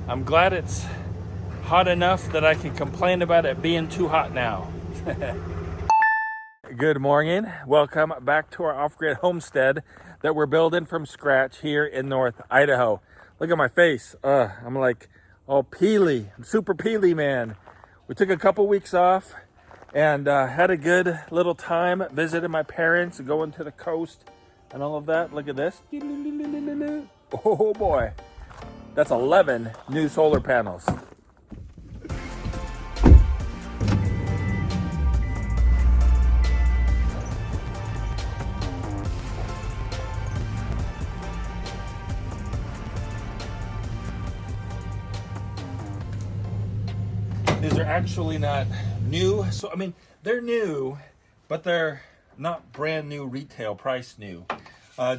I'm glad it's hot enough that I can complain about it being too hot now. Good morning. Welcome back to our off-grid homestead that we're building from scratch here in North Idaho. Look at my face. I'm like all peely. I'm super peely, man. We took a couple weeks off and had a good little time visiting my parents, going to the coast and all of that. Look at this. Oh boy. That's 11 new solar panels. These are actually not new. So, I mean, they're new, but they're not brand new retail price new.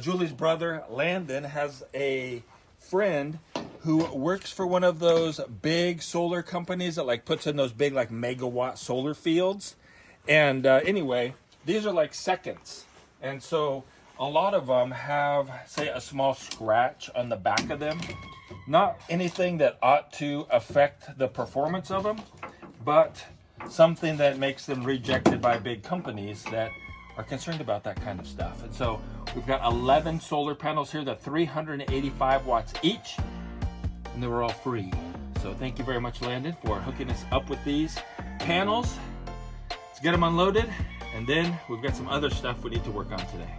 Julie's brother, Landon, has a friend who works for one of those big solar companies that like puts in those big like megawatt solar fields. And anyway, these are like seconds. And so a lot of them have, say, a small scratch on the back of them. Not anything that ought to affect the performance of them, but something that makes them rejected by big companies that are concerned about that kind of stuff. And so we've got 11 solar panels here, that 385 watts each, and they were all free. So thank you very much, Landon, for hooking us up with these panels. Let's get them unloaded, and then we've got some other stuff we need to work on today.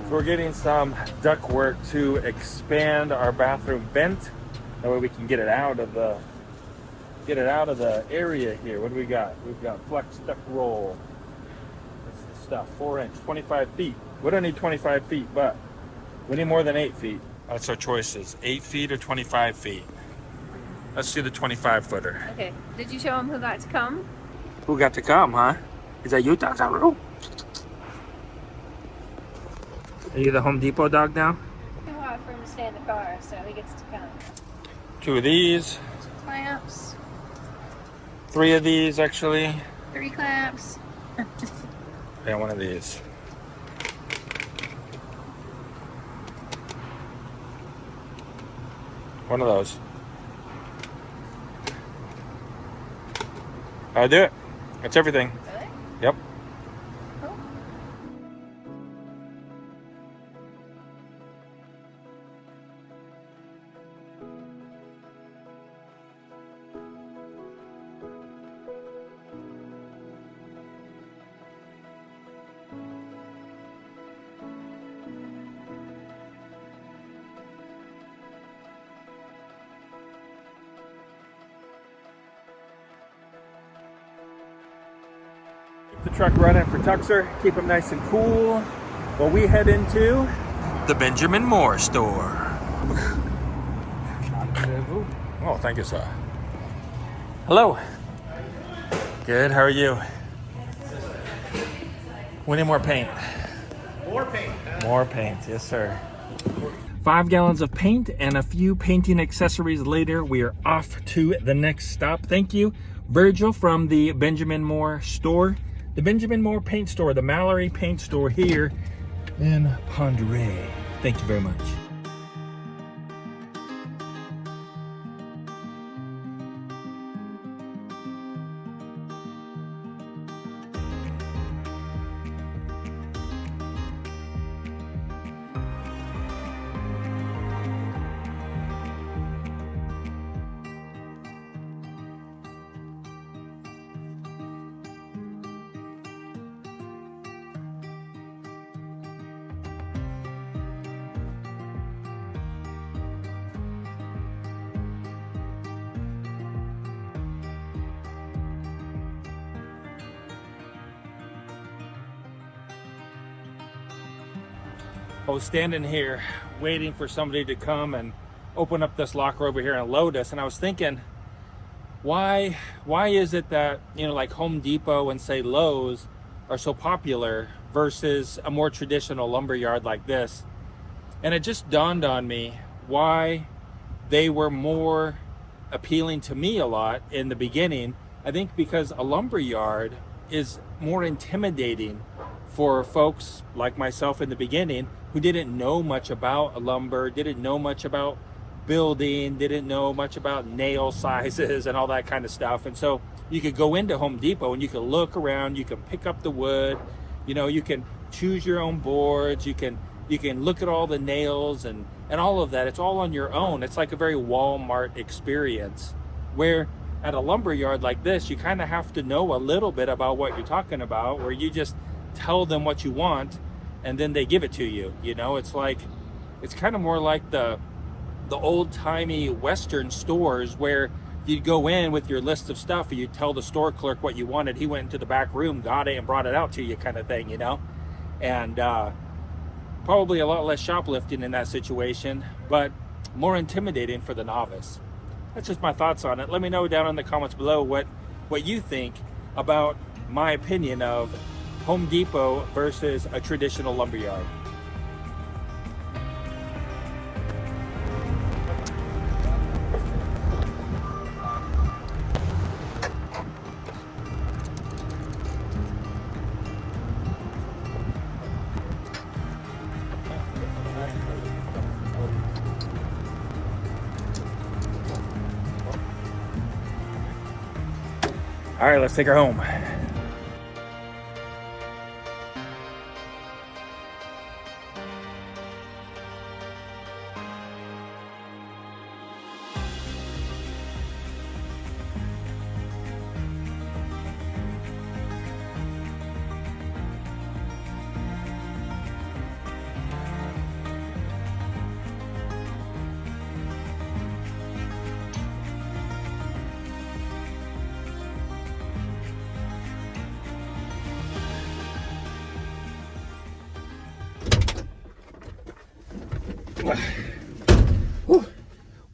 So we're getting some duct work to expand our bathroom vent. That way we can get it out of the area here. What do we got? We've got flex duct roll. That's the stuff. 4-inch, 25 feet. We don't need 25 feet, but we need more than 8 feet. That's our choices. 8 feet or 25 feet. Let's do the 25 footer. Okay. Did you show him who got to come? Who got to come, huh? Is that you, Tazaru? Are you the Home Depot dog now? Too hot for him to stay in the car, so he gets to come. 2 of these. 2 clamps. 3 of these, actually. 3 clamps. And 1 of these. One of those. I'll do it. That's everything. Really? Yep. Cool. The truck running for Tuxer, keep him nice and cool while we head into the Benjamin Moore store. Oh, thank you, sir. Hello. Good, how are you? We need more paint. More paint. More paint, yes sir. 5 gallons of paint and a few painting accessories later, we are off to the next stop. Thank you, Virgil from the Benjamin Moore store. The Benjamin Moore paint store, the Mallory paint store here in Ponderay. Thank you very much. I was standing here waiting for somebody to come and open up this locker over here and load us, and I was thinking, why is it that, you know, like Home Depot and say Lowe's are so popular versus a more traditional lumber yard like this? And it just dawned on me why they were more appealing to me a lot in the beginning. I think because a lumber yard is more intimidating for folks like myself in the beginning who didn't know much about lumber, didn't know much about building, didn't know much about nail sizes and all that kind of stuff. And so you could go into Home Depot and you can look around, you can pick up the wood, you know, you can choose your own boards, you can look at all the nails and all of that. It's all on your own. It's like a very Walmart experience, where at a lumber yard like this, you kind of have to know a little bit about what you're talking about, where you just tell them what you want and then they give it to you. You know, it's kind of more like the old-timey Western stores where you'd go in with your list of stuff and you'd tell the store clerk what you wanted. He went into the back room, got it, and brought it out to you, kind of thing, you know? And probably a lot less shoplifting in that situation, but more intimidating for the novice. That's just my thoughts on it. Let me know down in the comments below what you think about my opinion of Home Depot versus a traditional lumber yard. All right, let's take her home.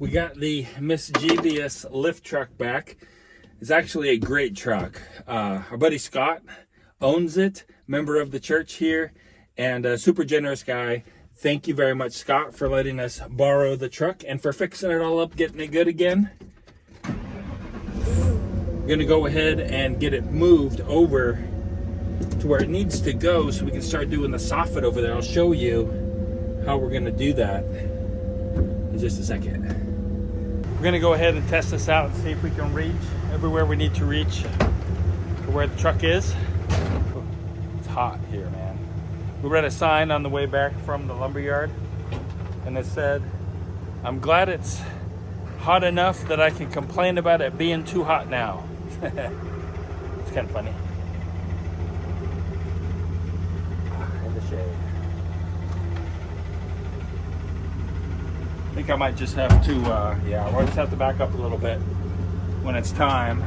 We got the mischievous lift truck back. It's actually a great truck. Our buddy Scott owns it, member of the church here, and a super generous guy. Thank you very much, Scott, for letting us borrow the truck and for fixing it all up, getting it good again. We're gonna go ahead and get it moved over to where it needs to go so we can start doing the soffit over there. I'll show you how we're gonna do that in just a second. We're gonna go ahead and test this out and see if we can reach everywhere we need to reach to where the truck is. It's hot here, man. We read a sign on the way back from the lumberyard and it said, "I'm glad it's hot enough that I can complain about it being too hot now." It's kind of funny. In the shade. I think I might just have to, we'll just have to back up a little bit when it's time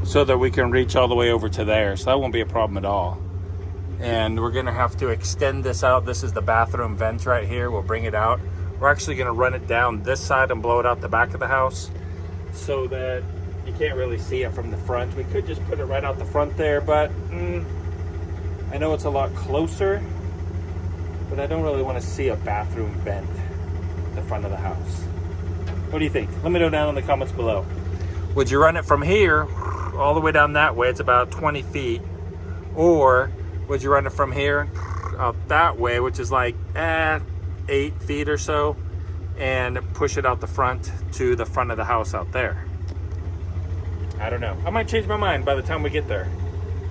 so that we can reach all the way over to there. So that won't be a problem at all. And we're gonna have to extend this out. This is the bathroom vent right here. We'll bring it out. We're actually gonna run it down this side and blow it out the back of the house so that you can't really see it from the front. We could just put it right out the front there, but I know it's a lot closer, but I don't really want to see a bathroom vent at the front of the house. What do you think? Let me know down in the comments below. Would you run it from here all the way down that way? It's about 20 feet. Or would you run it from here out that way, which is like 8 feet or so, and push it out the front to the front of the house out there? I don't know. I might change my mind by the time we get there.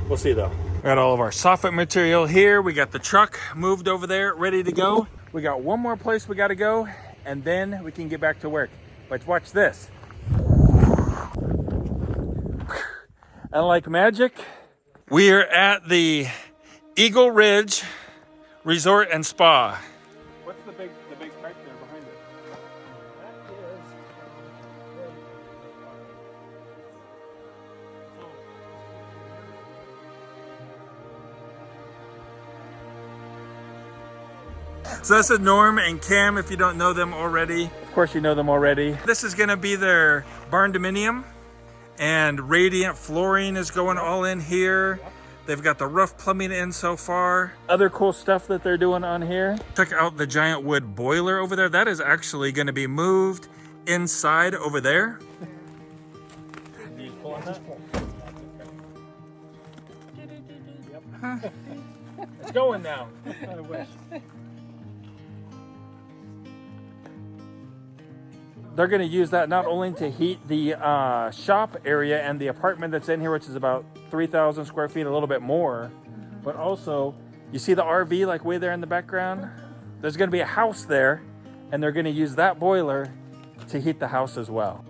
We'll see though. We got all of our soffit material here. We got the truck moved over there, ready to go. We got one more place we got to go, and then we can get back to work. But watch this. And like magic, we are at the Eagle Ridge Resort and Spa. What's the big pipe there behind it? That is So this is Norm and Cam, if you don't know them already. Of course you know them already. This is gonna be their barn dominium, and radiant flooring is going all in here. They've got the roof plumbing in so far. Other cool stuff that they're doing on here. Check out the giant wood boiler over there. That is actually gonna be moved inside over there. Do you pull on that? It's going now. I wish. They're going to use that not only to heat the shop area and the apartment that's in here, which is about 3,000 square feet, a little bit more, but also, you see the RV like way there in the background? There's going to be a house there, and they're going to use that boiler to heat the house as well.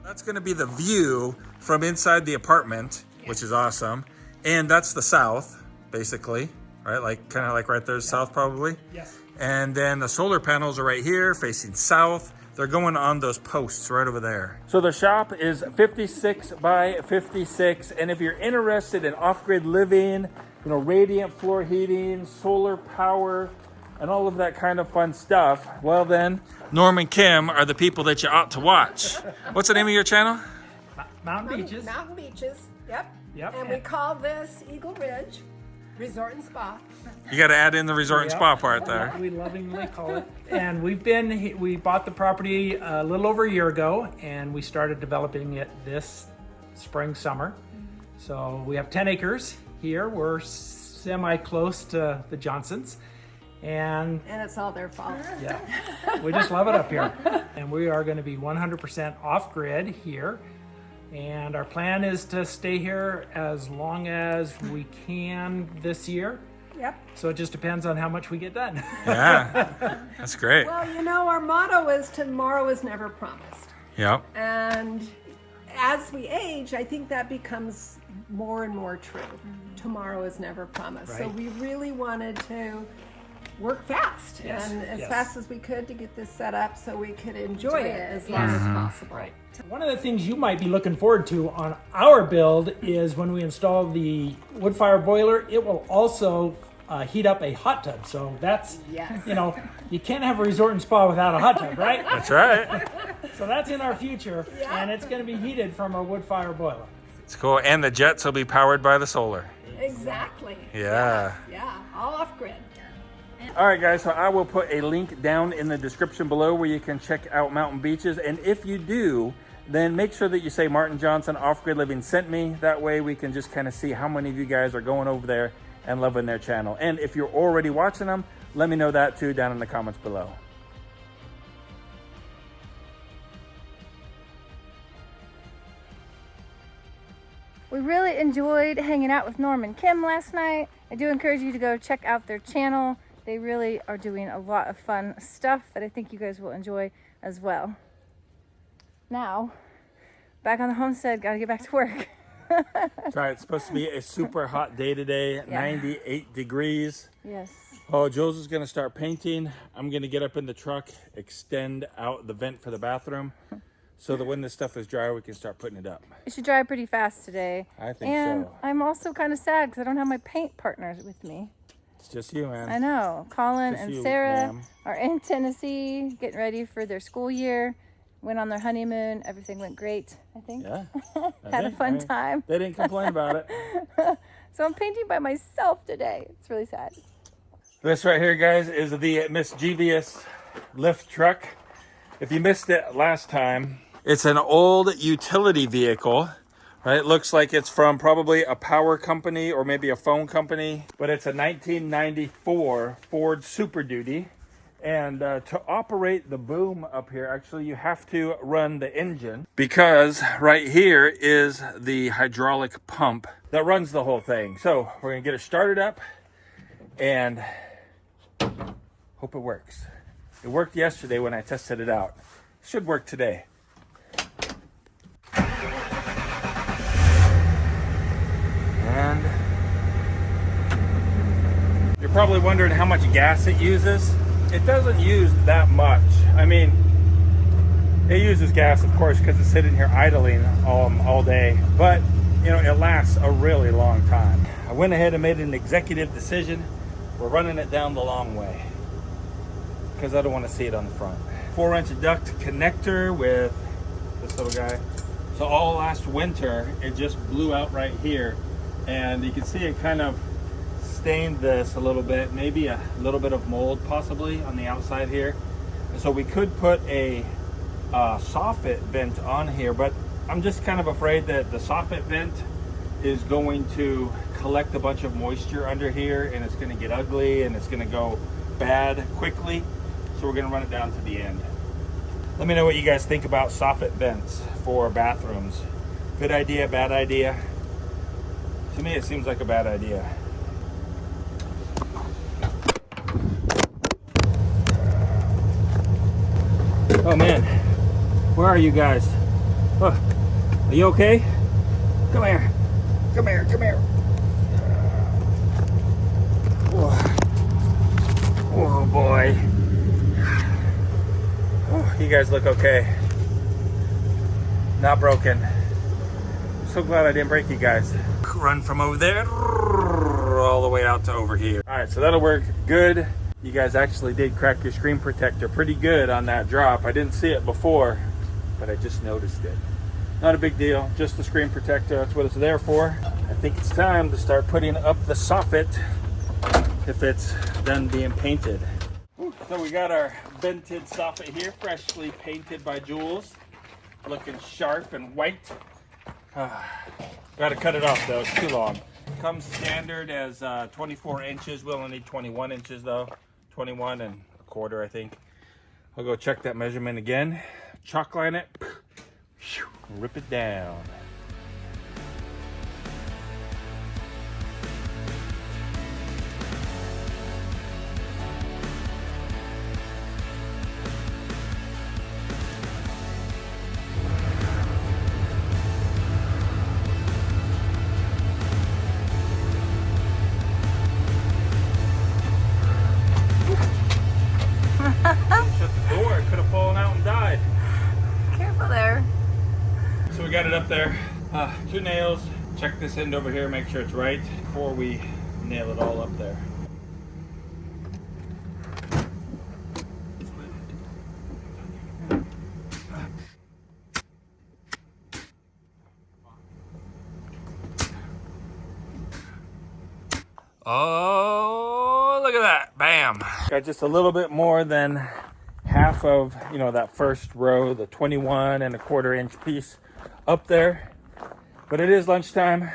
That's going to be the view from inside the apartment, which is awesome. And that's the south, basically, right? Like kind of like right there, south probably. Yes. And then the solar panels are right here facing south. They're going on those posts right over there. So the shop is 56 by 56. And if you're interested in off-grid living, you know, radiant floor heating, solar power, and all of that kind of fun stuff, well then, Norm and Kim are the people that you ought to watch. What's the name of your channel? Mountain Beaches. Mountain Beaches, yep. Yep. And we call this Eagle Ridge Resort and Spa. You got to add in the resort and Yep. spa part there. We lovingly call it. And we bought the property a little over a year ago, and we started developing it this spring, summer. So we have 10 acres here. We're semi-close to the Johnsons. And it's all their fault. yeah, we just love it up here. And we are going to be 100% off-grid here. And our plan is to stay here as long as we can this year. Yep. So it just depends on how much we get done. Yeah, that's great. Well, you know, our motto is tomorrow is never promised. Yep. And as we age, I think that becomes more and more true. Tomorrow is never promised. So Right. we really wanted to work fast Yes, and as yes. fast as we could to get this set up so we could enjoy it as long yeah. as possible. Right. One of the things you might be looking forward to on our build is when we install the wood fire boiler, it will also heat up a hot tub. So that's, Yes. you know, you can't have a resort and spa without a hot tub, right? That's right. So that's in our future, Yeah. and it's going to be heated from our wood fire boiler. It's cool. And the jets will be powered by the solar. Exactly. Yeah. Yeah, all off grid. All right, guys, so I will put a link down in the description below where you can check out Mountain Beaches. And if you do, then make sure that you say Martin Johnson Off-Grid Living sent me. That way we can just kind of see how many of you guys are going over there and loving their channel. And if you're already watching them, let me know that too down in the comments below. We really enjoyed hanging out with Norm and Kim last night. I do encourage you to go check out their channel. They really are doing a lot of fun stuff that I think you guys will enjoy as well. Now, back on the homestead, gotta get back to work. That's right, it's supposed to be a super hot day today, 98 degrees. Yes. Oh, Jules is gonna start painting. I'm gonna get up in the truck, extend out the vent for the bathroom, so that when this stuff is dry, we can start putting it up. It should dry pretty fast today. I think and so. I'm also kind of sad because I don't have my paint partners with me. It's just you, man. I know. Colin Just and you, Sarah ma'am. are in Tennessee getting ready for their school year. Went on their honeymoon. Everything went great, I think. Yeah. Had a fun time. They didn't complain about it. So I'm painting by myself today. It's really sad. This right here, guys, is the mischievous lift truck. If you missed it last time, it's an old utility vehicle, right? It looks like it's from probably a power company or maybe a phone company, but it's a 1994 Ford Super Duty. And to operate the boom up here, actually, you have to run the engine because right here is the hydraulic pump that runs the whole thing. So we're gonna get it started up and hope it works. It worked yesterday when I tested it out. It should work today. And you're probably wondering how much gas it uses. It doesn't use that much. I mean, It uses gas, of course, because it's sitting here idling all day, but you know, it lasts a really long time. I went ahead and made an executive decision. We're running it down the long way because I don't want to see it on the front. 4-inch duct connector with this little guy. So all last winter, it just blew out right here, and you can see it kind of stained this a little bit, maybe a little bit of mold possibly on the outside here. And so we could put a soffit vent on here, but I'm just kind of afraid that the soffit vent is going to collect a bunch of moisture under here, and it's going to get ugly and it's going to go bad quickly. So we're going to run it down to the end. Let me know what you guys think about soffit vents for bathrooms. Good idea, bad idea? To me, it seems like a bad idea. Oh man, where are you guys? Oh, are you okay? Come here. Come here, come here. Oh boy. Oh, you guys look okay. Not broken. I'm so glad I didn't break you guys. Run from over there all the way out to over here. All right, so that'll work good. You guys actually did crack your screen protector pretty good on that drop. I didn't see it before, but I just noticed it. Not a big deal, just the screen protector. That's what it's there for. I think it's time to start putting up the soffit if it's done being painted. So we got our vented soffit here, freshly painted by Jules. Looking sharp and white. Gotta cut it off though, it's too long. Comes standard as 24 inches. We only need 21 inches though. 21 1/4, I think. I'll go check that measurement again. Chalk line it. Rip it down. Shut the door, it could have fallen out and died. Careful there. So we got it up there. 2 nails. Check this end over here, make sure it's right before we nail it all up there. Oh, look at that. Bam. Got just a little bit more than half of, you know, that first row, the 21 1/4 inch piece up there. But it is lunchtime.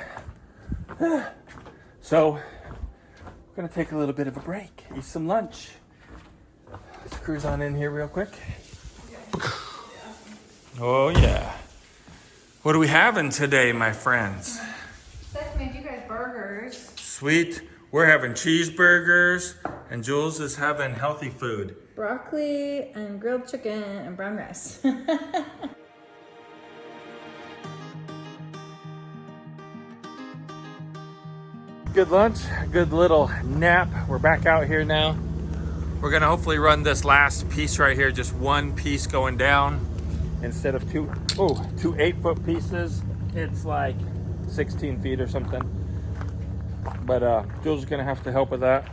So we're gonna take a little bit of a break, eat some lunch. Let's cruise on in here real quick. Oh yeah. What are we having today, my friends? Seth made you guys burgers. Sweet. We're having cheeseburgers, and Jules is having healthy food. Broccoli and grilled chicken and brown rice. Good lunch, good little nap. We're back out here now. We're gonna hopefully run this last piece right here, just one piece going down instead of two 8-foot pieces. It's like 16 feet or something. But Jules is gonna have to help with that.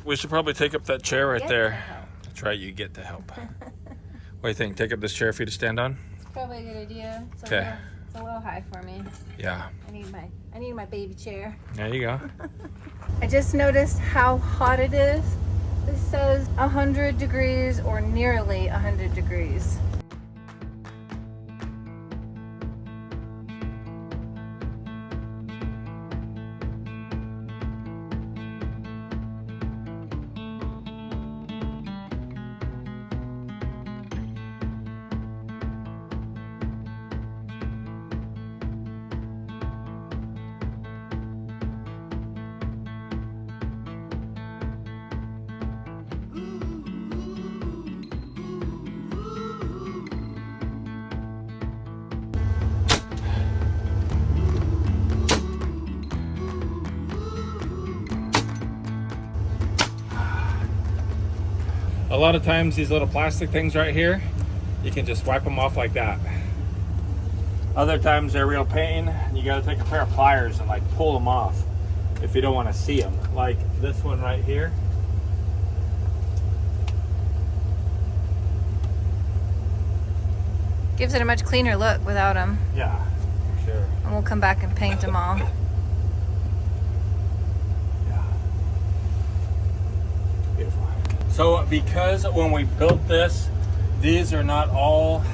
We should probably take up that chair right there. That's right, you get the help. What do you think? Take up this chair for you to stand on? It's probably a good idea. Okay. It's a little high for me. Yeah. I need my baby chair. There you go. I just noticed how hot it is. This says 100 degrees or nearly 100 degrees. A lot of times these little plastic things right here, you can just wipe them off like that. Other times they're real pain. You got to take a pair of pliers and like pull them off if you don't want to see them. Like this one right here. Gives it a much cleaner look without them. Yeah, for sure. And we'll come back and paint them all. Beautiful. So because when we built this, these are not all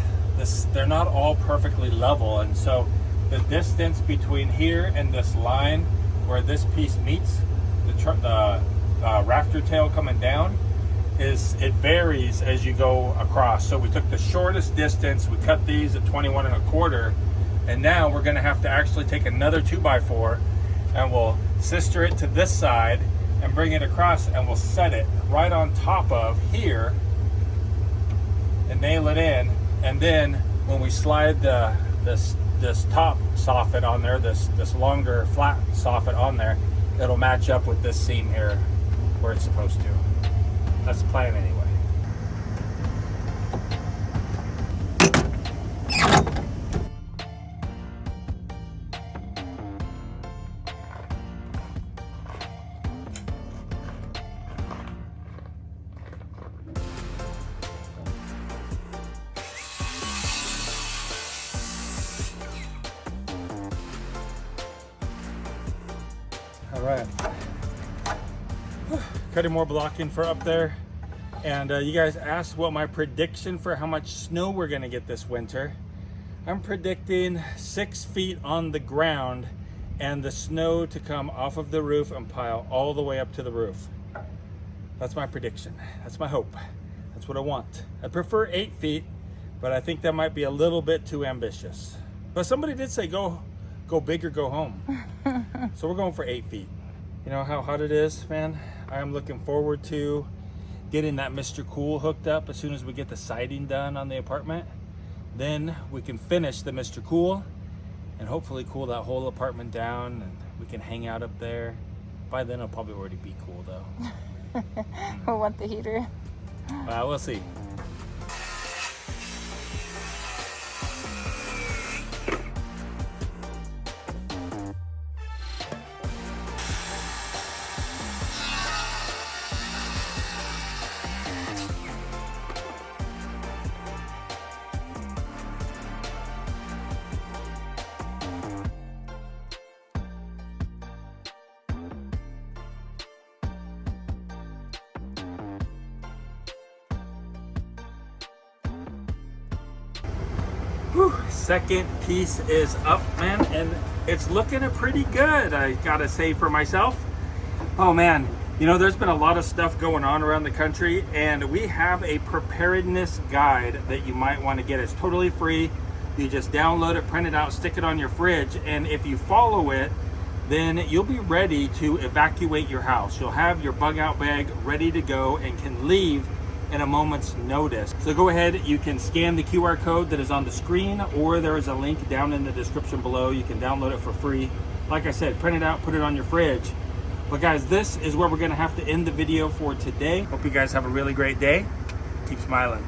they're not all perfectly level, and so the distance between here and this line where this piece meets the rafter tail coming down it varies as you go across. So we took the shortest distance, we cut these at 21 1/4, and now we're going to have to actually take another 2x4 and we'll sister it to this side and bring it across, and we'll set it right on top of here and nail it in. And then when we slide this top soffit on there, this longer flat soffit on there, it'll match up with this seam here where it's supposed to. That's the plan anyway. All right, cutting more blocking for up there. And you guys asked what my prediction for how much snow we're gonna get this winter. I'm predicting 6 feet on the ground and the snow to come off of the roof and pile all the way up to the roof. That's my prediction. That's my hope. That's what I want. I prefer 8 feet, but I think that might be a little bit too ambitious. But somebody did say go big or go home. So we're going for 8 feet. You know how hot it is, man? I am looking forward to getting that Mr. Cool hooked up as soon as we get the siding done on the apartment. Then we can finish the Mr. Cool and hopefully cool that whole apartment down, and we can hang out up there. By then it'll probably already be cool though. We'll want the heater. We'll see. Whew, second piece is up, man, and it's looking pretty good, I gotta say for myself. Oh man, you know, there's been a lot of stuff going on around the country, and we have a preparedness guide that you might want to get. It's totally free. You just download it, print it out, stick it on your fridge, and if you follow it, then you'll be ready to evacuate your house. You'll have your bug out bag ready to go and can leave in a moment's notice. So go ahead, you can scan the QR code that is on the screen, or there is a link down in the description below. You can download it for free. Like I said, print it out, put it on your fridge. But guys, this is where we're gonna have to end the video for today. Hope you guys have a really great day. Keep smiling.